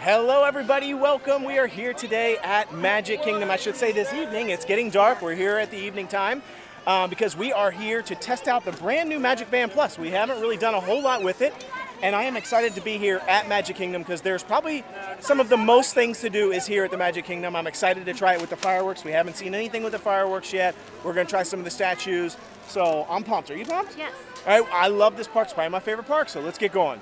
Hello everybody, welcome. We are here today at Magic Kingdom. I should say this evening. It's getting dark. We're here at the evening time because we are here to test out the brand new MagicBand Plus. We haven't really done a whole lot with it, and I am excited to be here at Magic Kingdom because there's probably some of the most things to do is here at the Magic Kingdom. I'm excited to try it with the fireworks. We haven't seen anything with the fireworks yet. We're going to try some of the statues, so I'm pumped. Are you pumped? Yes. All right, I love this park. It's probably my favorite park, so let's get going.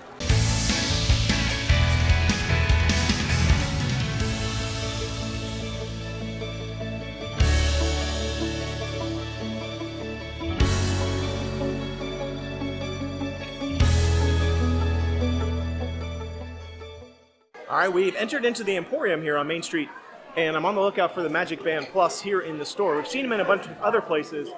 All right, we've entered into the Emporium here on Main Street, and I'm on the lookout for the MagicBand Plus here in the store. We've seen them in a bunch of other places,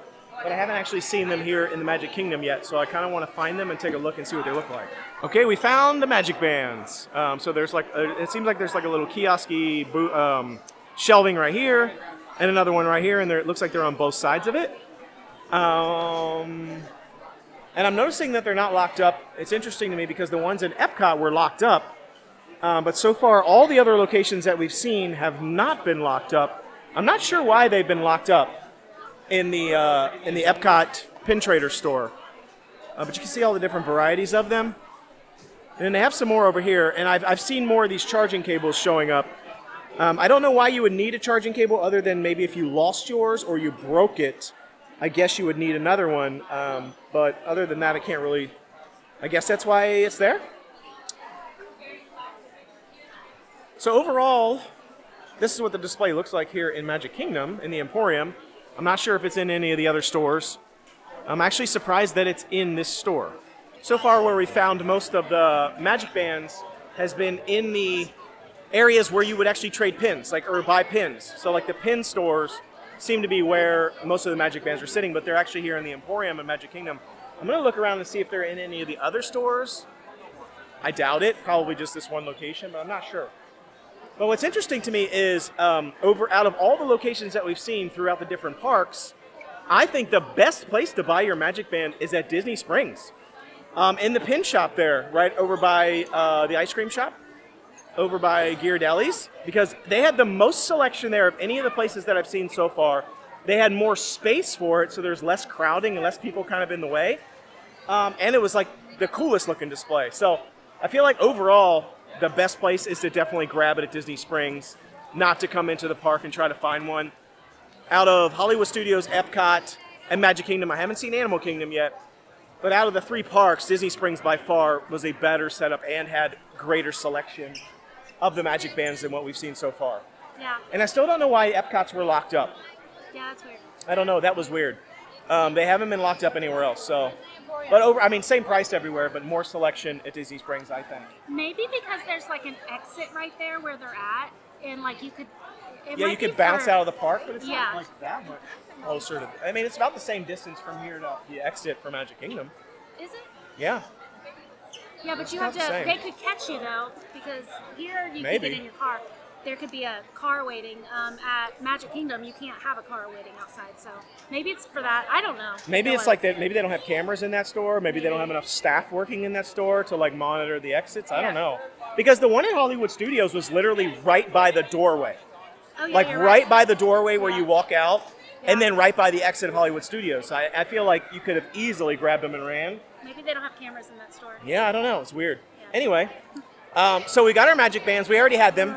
but I haven't actually seen them here in the Magic Kingdom yet, so I kind of want to find them and take a look and see what they look like. Okay, we found the MagicBands. So there's like, it seems like there's like a little kiosk-y shelving right here, and another one right here, and it looks like they're on both sides of it. And I'm noticing that they're not locked up. It's interesting to me because the ones in Epcot were locked up, but so far, all the other locations that we've seen have not been locked up. I'm not sure why they've been locked up in the Epcot Pin Trader store, but you can see all the different varieties of them. And then they have some more over here, and I've seen more of these charging cables showing up. I don't know why you would need a charging cable other than maybe if you lost yours or you broke it. I guess you would need another one, but other than that, I can't really. I guess that's why it's there. So overall, this is what the display looks like here in Magic Kingdom, in the Emporium. I'm not sure if it's in any of the other stores. I'm actually surprised that it's in this store. So far where we found most of the Magic Bands has been in the areas where you would actually trade pins, like or buy pins. So like the pin stores seem to be where most of the Magic Bands are sitting, but they're actually here in the Emporium in Magic Kingdom. I'm going to look around and see if they're in any of the other stores. I doubt it, probably just this one location, but I'm not sure. But what's interesting to me is, out of all the locations that we've seen throughout the different parks, I think the best place to buy your MagicBand is at Disney Springs. In the pin shop there, right over by the ice cream shop, over by Ghirardelli's, because they had the most selection there of any of the places that I've seen so far. They had more space for it, so there's less crowding and less people kind of in the way. And it was like the coolest looking display. So I feel like overall, the best place is to definitely grab it at Disney Springs, not to come into the park and try to find one. Out of Hollywood Studios, Epcot, and Magic Kingdom, I haven't seen Animal Kingdom yet, but out of the three parks, Disney Springs by far was a better setup and had greater selection of the Magic Bands than what we've seen so far. Yeah. And I still don't know why Epcot's were locked up. Yeah, that's weird. I don't know, that was weird. They haven't been locked up anywhere else, so. But same price everywhere, but more selection at Disney Springs, I think. Maybe because there's like an exit right there where they're at, and like you could. Yeah, you could bounce out of the park, but it's Yeah. not like that much closer to. I mean, it's about the same distance from here to the exit for Magic Kingdom. Is it? Yeah. Yeah, but It's you about have the to. same. They could catch you though, because here you can Maybe. get in your car. There could be a car waiting. At Magic Kingdom, you can't have a car waiting outside, so maybe it's for that. I don't know. Maybe No it's one- like that. Maybe they don't have cameras in that store. Maybe they don't have enough staff working in that store to like monitor the exits. I don't know. Because the one in Hollywood Studios was literally right by the doorway. Oh, yeah, Like you're right by the doorway where Yeah. you walk out, and Yeah. then right by the exit of Hollywood Studios. So I feel like you could have easily grabbed them and ran. Maybe they don't have cameras in that store. Yeah, I don't know. It's weird. Yeah. Anyway, so we got our Magic Bands. We already had them.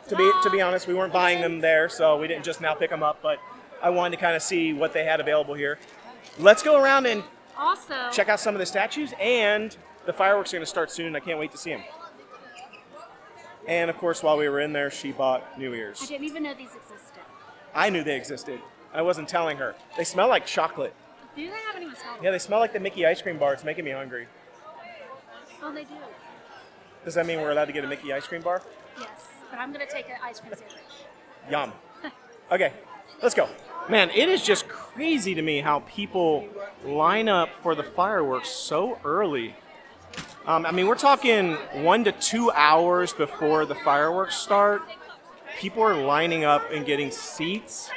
Ta-da! To be honest, we weren't buying them there, so we didn't just now pick them up. But I wanted to kind of see what they had available here. Let's go around and Also, check out some of the statues, and the fireworks are going to start soon. I can't wait to see them. And of course, while we were in there, she bought new I ears. didn't even know these existed. I knew they existed. I wasn't telling her. They smell like chocolate. Do they haven't even smelled? Yeah, they smell like the Mickey ice cream bar. It's making me hungry. Oh, they do. Does that mean we're allowed to get a Mickey ice cream bar? Yes, but I'm gonna take an ice cream sandwich. Yum. Okay, let's go. Man, it is just crazy to me how people line up for the fireworks so early. I mean, we're talking 1 to 2 hours before the fireworks start. People are lining up and getting seats.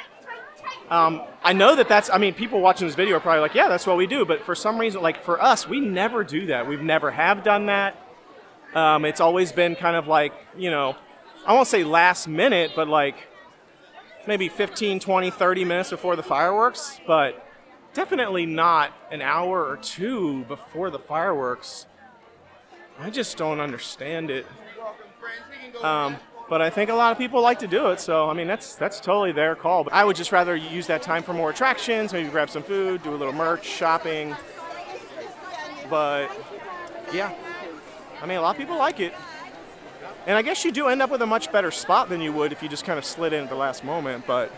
I know that's, I mean, people watching this video are probably like, yeah, that's what we do. But for some reason, like for us, we never do that. We've never have done that. It's always been kind of like, you know, I won't say last minute, but like maybe 15, 20, 30 minutes before the fireworks, but definitely not an hour or two before the fireworks. I just don't understand it. But I think a lot of people like to do it, so I mean that's totally their call. But I would just rather use that time for more attractions, maybe grab some food, do a little merch, shopping. But yeah, I mean a lot of people like it. And I guess you do end up with a much better spot than you would if you just kind of slid in at the last moment, but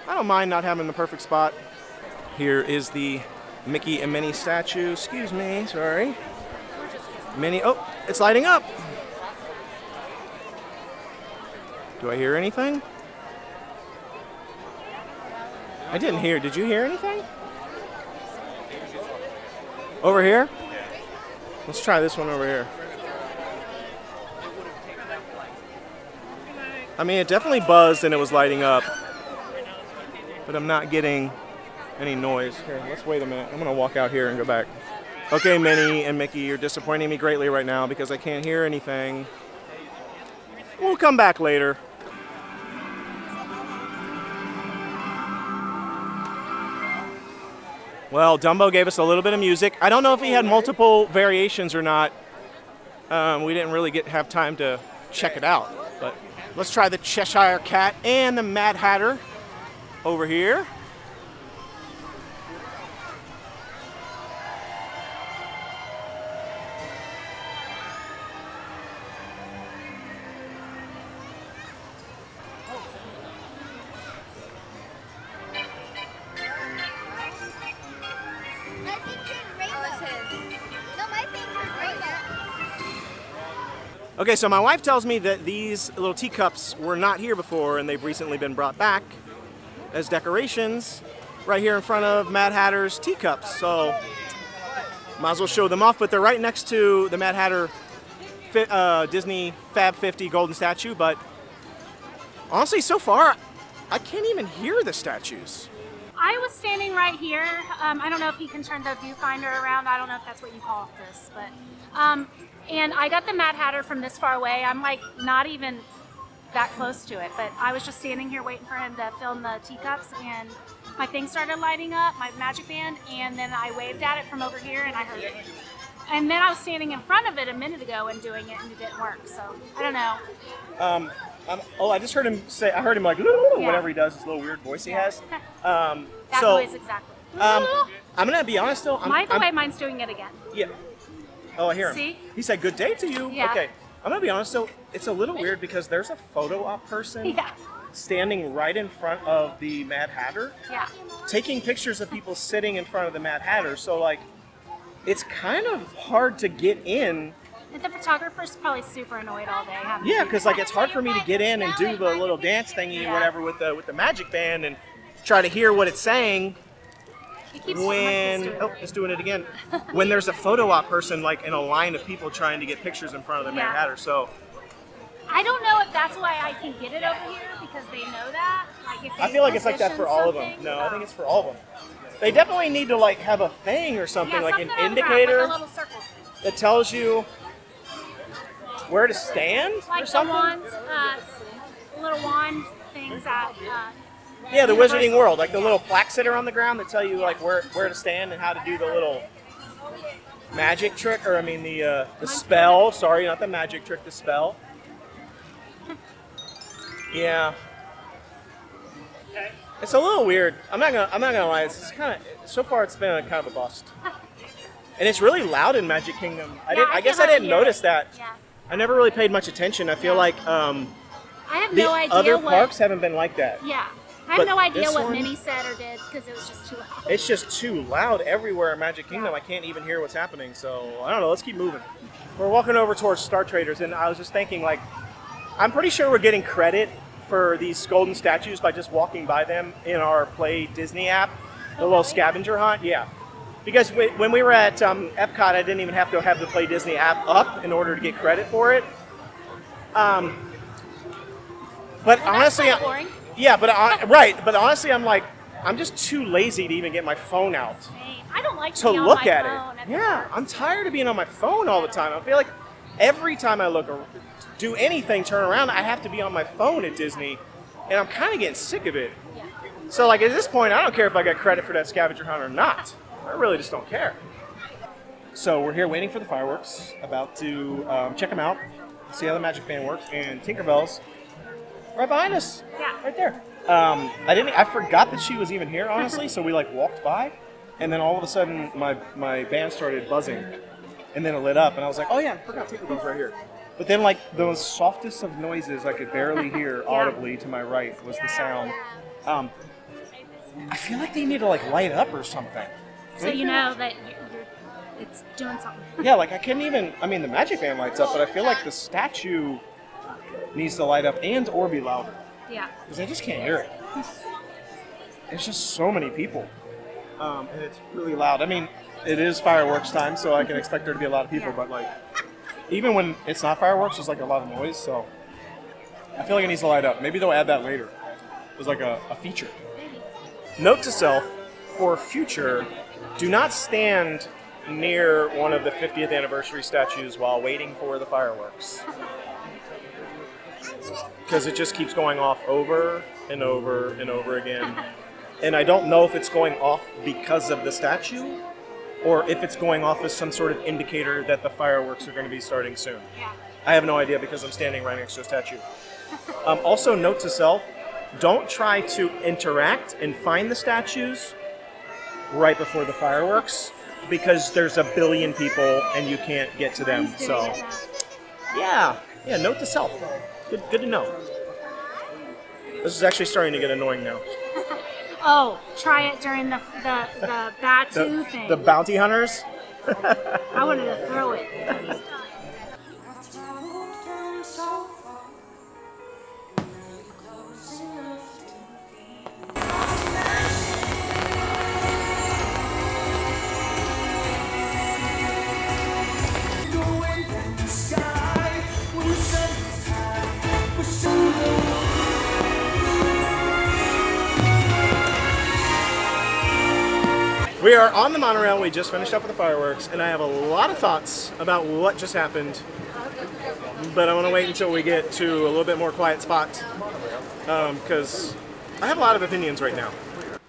I don't mind not having the perfect spot. Here is the Mickey and Minnie statue. Excuse me, sorry. Minnie, oh, it's lighting up. Do I hear anything? I didn't hear. Did you hear anything? Over here? Let's try this one over here. I mean, it definitely buzzed and it was lighting up, but I'm not getting any noise. Here, let's wait a minute. I'm gonna walk out here and go back. Okay, Minnie and Mickey, you're disappointing me greatly right now because I can't hear anything. We'll come back later. Well, Dumbo gave us a little bit of music. I don't know if he had multiple variations or not. We didn't really have time to check it out, but let's try the Cheshire Cat and the Mad Hatter over here. Okay, so my wife tells me that these little teacups were not here before and they've recently been brought back as decorations right here in front of Mad Hatter's teacups. So might as well show them off, but they're right next to the Mad Hatter Disney Fab 50 golden statue, but honestly, so far, I can't even hear the statues. I was standing right here. I don't know if he can turn the viewfinder around. I don't know if that's what you call this, but and I got the Mad Hatter from this far away. I'm like not even that close to it, but I was just standing here waiting for him to film the teacups, and my thing started lighting up, my MagicBand, and then I waved at it from over here and I heard it. And then I was standing in front of it a minute ago and doing it and it didn't work, so I don't know. Oh, I just heard him say, I heard him like, whatever he does, this little weird voice he has. That voice, exactly. I'm going to be honest though. By the way, mine's doing it again. Yeah. Oh, I hear him. See? He said, good day to you. Yeah. Okay. I'm going to be honest though, it's a little weird because there's a photo op person standing right in front of the Mad Hatter. Yeah. Taking pictures of people sitting in front of the Mad Hatter. So like, it's kind of hard to get in. And the photographer's probably super annoyed all day. Yeah, because like it's hard for me to get in and do the little dance thingy or whatever with the MagicBand and try to hear what it's saying. When it's doing it again. When there's a photo op person like in a line of people trying to get pictures in front of the Mad Hatter. So I don't know if that's why I can get it over here because they know that. Like if they I feel like it's like that for all of them. No, I think it's for all of them. They definitely need to like have a thing or something, like an indicator like a little circle that tells you where to stand like or something. Like the little wand things at yeah, the Wizarding World, like the little plaques that are on the ground that tell you like where to stand and how to do the little magic trick, or I mean the spell. Sorry, not the magic trick, the spell. Yeah, it's a little weird. I'm not gonna lie. It's kind of so far it's been a kind of a bust, and it's really loud in Magic Kingdom. I guess I didn't notice that. Yeah. I never really paid much attention. I feel like I have the no idea other what, parks haven't been like that. Yeah. I have no idea what one, Minnie said or did because it was just too loud. It's just too loud everywhere in Magic Kingdom. I can't even hear what's happening. So I don't know. Let's keep moving. We're walking over towards Star Traders, and I was just thinking, like, I'm pretty sure we're getting credit for these golden statues by just walking by them in our Play Disney app, the little scavenger hunt. Yeah, because when we were at Epcot, I didn't even have to have the Play Disney app up in order to get credit for it. But honestly, boring. yeah, but right. But honestly, I'm like, I'm just too lazy to even get my phone out I don't like to be on look my at phone it. Yeah, I'm tired of being on my phone all the time. I feel like every time I look or do anything, turn around, I have to be on my phone at Disney, and I'm kind of getting sick of it. Yeah. So like at this point, I don't care if I get credit for that scavenger hunt or not. I really just don't care. So we're here waiting for the fireworks, about to check them out, see how the MagicBand works, and Tinkerbell's right behind us. Yeah. Right there. I forgot that she was even here, honestly, so we like walked by, and then all of a sudden my band started buzzing, and then it lit up, and I was like, oh yeah, I forgot Tinkerbell's right here. But then like those softest of noises I could barely hear audibly to my right was the sound. I feel like they need to like light up or something. So you know that it's doing something. Yeah, like I couldn't even, I mean the MagicBand lights up, but I feel like the statue needs to light up and or be louder. Yeah. Because I just can't hear it. It's just so many people. And it's really loud. I mean, it is fireworks time, so I can expect there to be a lot of people, but like, even when it's not fireworks, there's like a lot of noise, so I feel like it needs to light up. Maybe they'll add that later. It's like a feature. Note to self, for future, do not stand near one of the 50th anniversary statues while waiting for the fireworks. Because it just keeps going off over and over and over again. And I don't know if it's going off because of the statue, or if it's going off as some sort of indicator that the fireworks are going to be starting soon. Yeah. I have no idea because I'm standing right next to a statue. Also, note to self, don't try to interact and find the statues right before the fireworks, because there's a billion people and you can't get to them. So, yeah, note to self. Good to know. This is actually starting to get annoying now. Oh, try it during the Batu thing. The bounty hunters? I wanted to throw it. We are on the monorail. We just finished up with the fireworks, and I have a lot of thoughts about what just happened. But I want to wait until we get to a little bit more quiet spot, because I have a lot of opinions right now.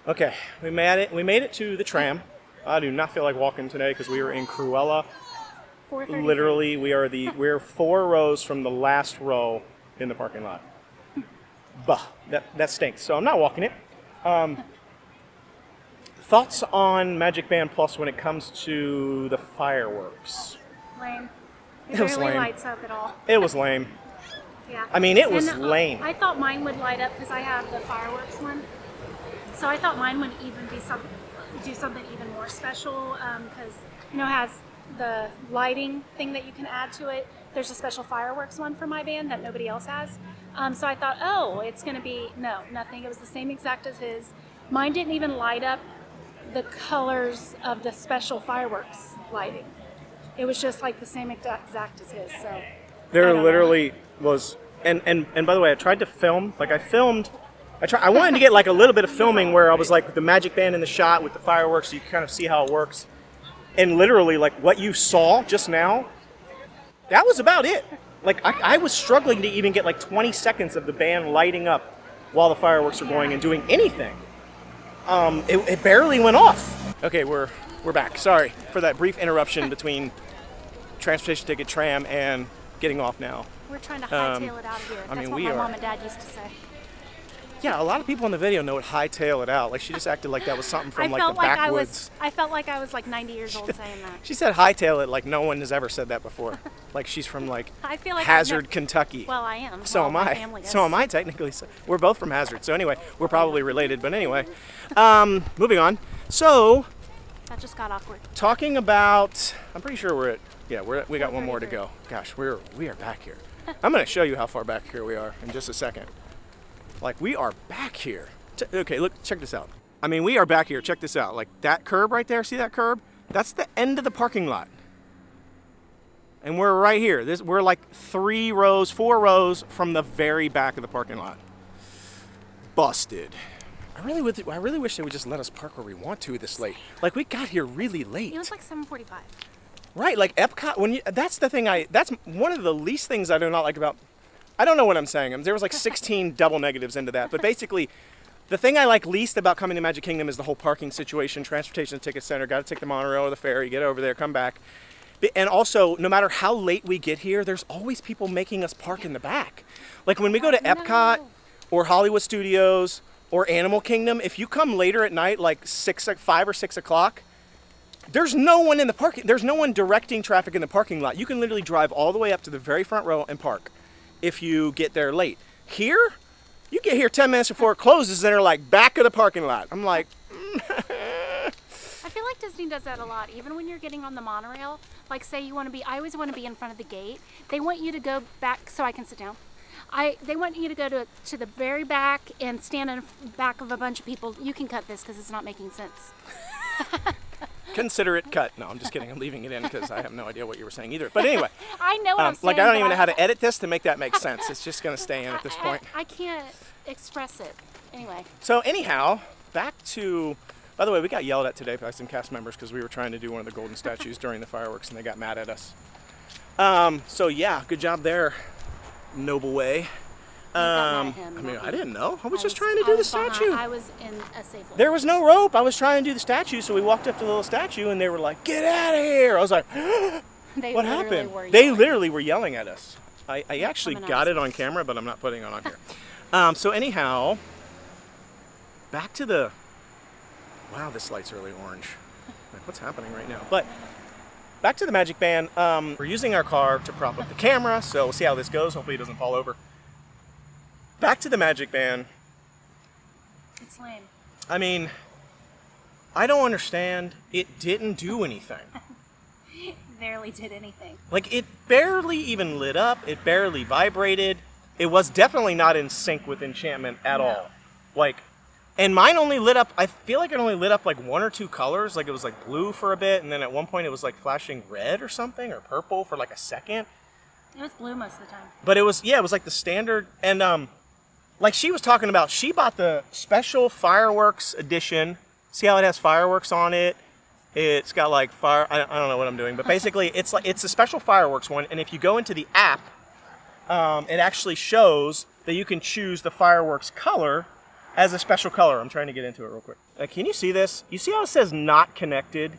Okay, we made it to the tram. I do not feel like walking today because we were in Cruella. Literally, we're 4 rows from the last row in the parking lot. Bah, that stinks. So I'm not walking it. Thoughts on MagicBand Plus when it comes to the fireworks? Lame. It was barely lame. Lights up at all. It was lame. Yeah. I mean, it was lame. I thought mine would light up because I have the fireworks one. So I thought mine would even do something even more special, because it has the lighting thing that you can add to it. There's a special fireworks one for my band that nobody else has. So I thought, oh, it's going to be nothing. It was the same exact as his. Mine didn't even light up the colors of the special fireworks lighting. It was just like the same exact as his. So there literally was, and by the way, I tried to film. Like I wanted to get like a little bit of filming where I was like the MagicBand in the shot with the fireworks, so you can kind of see how it works. And literally, like what you saw just now, that was about it. Like I was struggling to even get like 20 seconds of the band lighting up while the fireworks were going and doing anything. It barely went off. Okay, we're back. Sorry for that brief interruption between transportation ticket, tram, and getting off now. We're trying to hightail it out of here. That's what my mom and dad used to say. Yeah, a lot of people in the video know what hightail it out. Like she just acted like that was something from like the backwoods. I felt like I was like 90 years old saying that. She said hightail it like no one has ever said that before. Like she's from like, I feel like Hazard, Kentucky. Well, I am. So am I. So am I technically. We're both from Hazard. So anyway, we're probably related. But anyway, moving on. So that just got awkward. Talking about, I'm pretty sure we're at. We got one more to go. Gosh, we are back here. I'm going to show you how far back here we are in just a second. Like, we are back here. Okay, look, check this out. I mean, we are back here. Check this out. Like, that curb right there, see that curb? That's the end of the parking lot. And we're right here. We're like 4 rows from the very back of the parking lot. Busted. I really wish they would just let us park where we want to this late. Like, we got here really late. It was like 7:45. Right, like Epcot, that's the thing that's one of the least things I do not like about, I don't know what I'm saying. There was like 16 double negatives into that. But basically, the thing I like least about coming to Magic Kingdom is the whole parking situation, transportation to Ticket Center, got to take the monorail or the ferry, get over there, come back. And also, no matter how late we get here, there's always people making us park in the back. Like when we go to Epcot or Hollywood Studios or Animal Kingdom, if you come later at night, like 5 or 6 o'clock, there's no one in the parking, there's no one directing traffic in the parking lot. You can literally drive all the way up to the very front row and park if you get there late. Here, you get here 10 minutes before it closes and they're like, back of the parking lot. I'm like, I feel like Disney does that a lot. Even when you're getting on the monorail, like say you want to be, I always want to be in front of the gate. They want you to go back so I can sit down. They want you to go to the very back and stand in back of a bunch of people. You can cut this because it's not making sense. Consider it cut. No, I'm just kidding. I'm leaving it in because I have no idea what you were saying either. But anyway. I know what I'm saying. Like, I don't even know how to edit this to make that make sense. It's just going to stay in at this point. I can't express it. Anyway. So anyhow, back to, by the way, we got yelled at today by some cast members because we were trying to do one of the golden statues during the fireworks and they got mad at us. So yeah, good job there, Noble Way. I mean, I didn't know. I was just trying to do the statue. I was in a safe lane. There was no rope. I was trying to do the statue, so we walked up to the little statue, and they were like, "Get out of here!" I was like, "What happened?" They literally were yelling at us. I actually got it on camera, but I'm not putting it on here. So anyhow, back to the. Wow, this light's really orange. Like, what's happening right now? But back to the MagicBand. We're using our car to prop up the camera, so we'll see how this goes. Hopefully, it doesn't fall over. Back to the MagicBand. It's lame. I mean, I don't understand. It didn't do anything. It barely did anything. Like, it barely even lit up. It barely vibrated. It was definitely not in sync with Enchantment at all. Like, and mine only lit up, I feel like it only lit up like 1 or 2 colors. Like, it was like blue for a bit, and then at one point it was like flashing red or something, or purple for like a second. It was blue most of the time. But it was, yeah, it was like the standard, and like she was talking about, she bought the special fireworks edition. See how it has fireworks on it? It's got like fire, I don't know what I'm doing, but basically it's a special fireworks one. And if you go into the app, it actually shows that you can choose the fireworks color as a special color. I'm trying to get into it real quick. Can you see this? You see how it says not connected?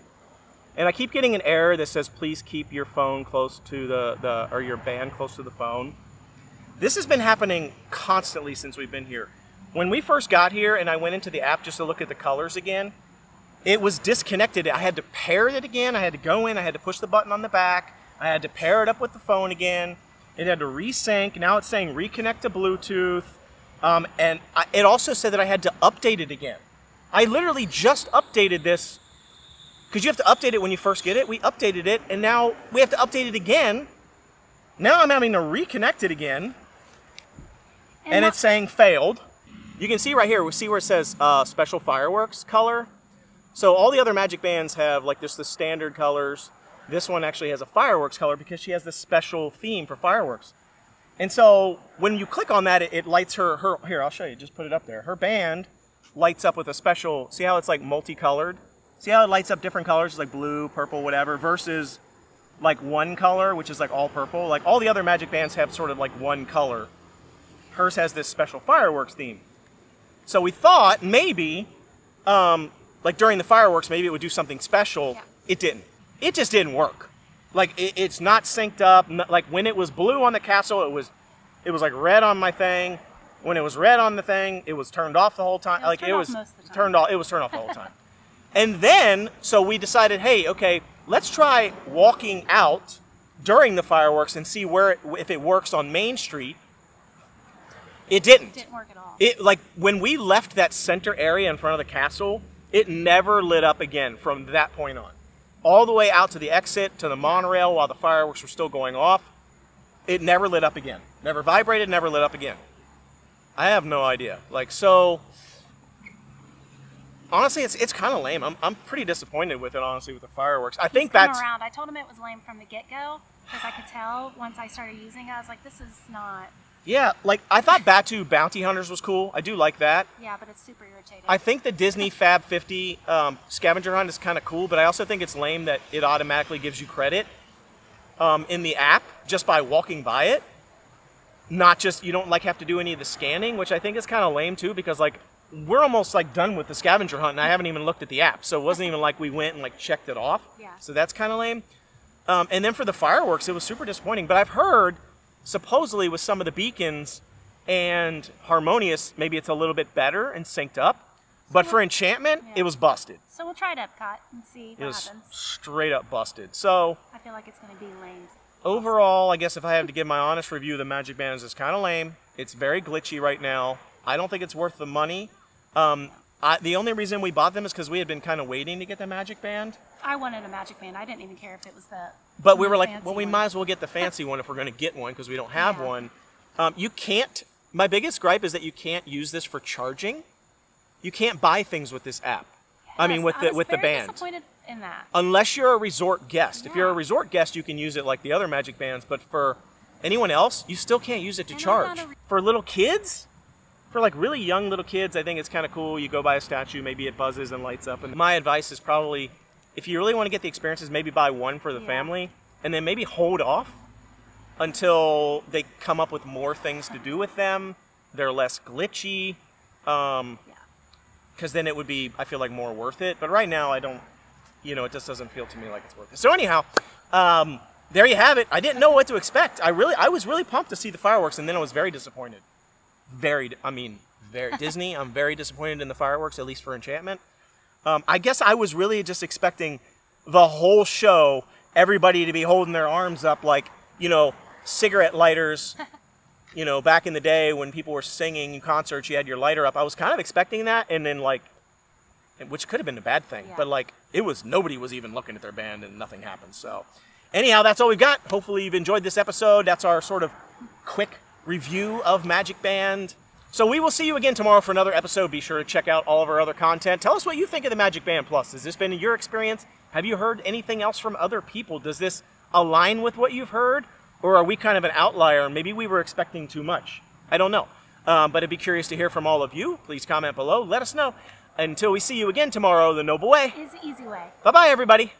And I keep getting an error that says, please keep your phone close to or your band close to the phone. This has been happening constantly since we've been here. When we first got here and I went into the app just to look at the colors again, it was disconnected. I had to pair it again. I had to go in. I had to push the button on the back. I had to pair it up with the phone again. It had to resync. Now it's saying reconnect to Bluetooth. It also said that I had to update it again. I literally just updated this because you have to update it when you first get it. We updated it, and now we have to update it again. Now I'm having to reconnect it again. And it's saying failed. You can see right here, we see where it says special fireworks color. So all the other MagicBands have like the standard colors. This one actually has a fireworks color because she has this special theme for fireworks. And so when you click on that, it lights her, here, I'll show you, just put it up there. Her band lights up with a special, see how it's like multicolored? See how it lights up different colors, like blue, purple, whatever, versus like one color, which is like all purple. Like all the other MagicBands have sort of like one color. Hers has this special fireworks theme. So we thought maybe, like during the fireworks, maybe it would do something special. Yeah. It didn't. It just didn't work. Like it's not synced up. Like when it was blue on the castle, it was like red on my thing. When it was red on the thing, it was turned off the whole time. It was turned off the whole time. And then, so we decided, hey, okay, let's try walking out during the fireworks and see if it works on Main Street. It didn't. It didn't work at all. Like when we left that center area in front of the castle, it never lit up again from that point on. All the way out to the exit, to the monorail while the fireworks were still going off, it never lit up again. Never vibrated, never lit up again. I have no idea. Like, so, honestly, it's kind of lame. I'm pretty disappointed with it, honestly, with the fireworks. I think that's... around. I told him it was lame from the get-go, because I could tell once I started using it, I was like, this is not Yeah, like I thought Batu Bounty Hunters was cool. I do like that. Yeah, but it's super irritating. I think the Disney Fab 50 scavenger hunt is kind of cool, but I also think it's lame that it automatically gives you credit in the app just by walking by it. Not just, you don't like have to do any of the scanning, which I think is kind of lame too, because like we're almost like done with the scavenger hunt and I haven't even looked at the app. So it wasn't even like we went and like checked it off. Yeah. So that's kind of lame. And then for the fireworks, it was super disappointing. But I've heard, supposedly with some of the beacons and Harmonious, maybe it's a little bit better and synced up. But for Enchantment, it was busted. So we'll try it Epcot and see what happens. Straight up busted. So I feel like it's going to be lame. overall, I guess if I have to give my honest review, the MagicBand is kind of lame. It's very glitchy right now. I don't think it's worth the money. The only reason we bought them is because we had been kind of waiting to get the MagicBand. I wanted a MagicBand. I didn't even care if it was the. But we were like, well, we might as well get the fancy one if we're going to get one because we don't have one. You can't. My biggest gripe is that you can't use this for charging. You can't buy things with this app. Yes, I mean, with the band. I was disappointed in that. Unless you're a resort guest. If you're a resort guest, you can use it like the other MagicBands. But for anyone else, you still can't use it to charge. For little kids, for like really young little kids, I think it's kind of cool. You go by a statue, maybe it buzzes and lights up. And my advice is probably, if you really want to get the experiences, maybe buy one for the family, and then maybe hold off until they come up with more things to do with them. They're less glitchy. Because then it would be, I feel like, more worth it. But right now, I don't, it just doesn't feel to me like it's worth it. So anyhow, there you have it. I didn't know what to expect. I was really pumped to see the fireworks, and then I was very disappointed. Very Disney. I'm very disappointed in the fireworks, at least for Enchantment. I guess I was really just expecting the whole show, everybody to be holding their arms up like, cigarette lighters. Back in the day when people were singing in concerts, you had your lighter up. I was kind of expecting that, and then which could have been a bad thing, but nobody was even looking at their band and nothing happened. So anyhow, that's all we've got. Hopefully you've enjoyed this episode. That's our sort of quick review of MagicBand. So we will see you again tomorrow for another episode. Be sure to check out all of our other content. Tell us what you think of the MagicBand Plus. Has this been your experience? Have you heard anything else from other people? Does this align with what you've heard? Or are we kind of an outlier and maybe we were expecting too much? I don't know. But I'd be curious to hear from all of you. Please comment below. Let us know. Until we see you again tomorrow, the Noble Way is the easy way. Bye-bye, everybody.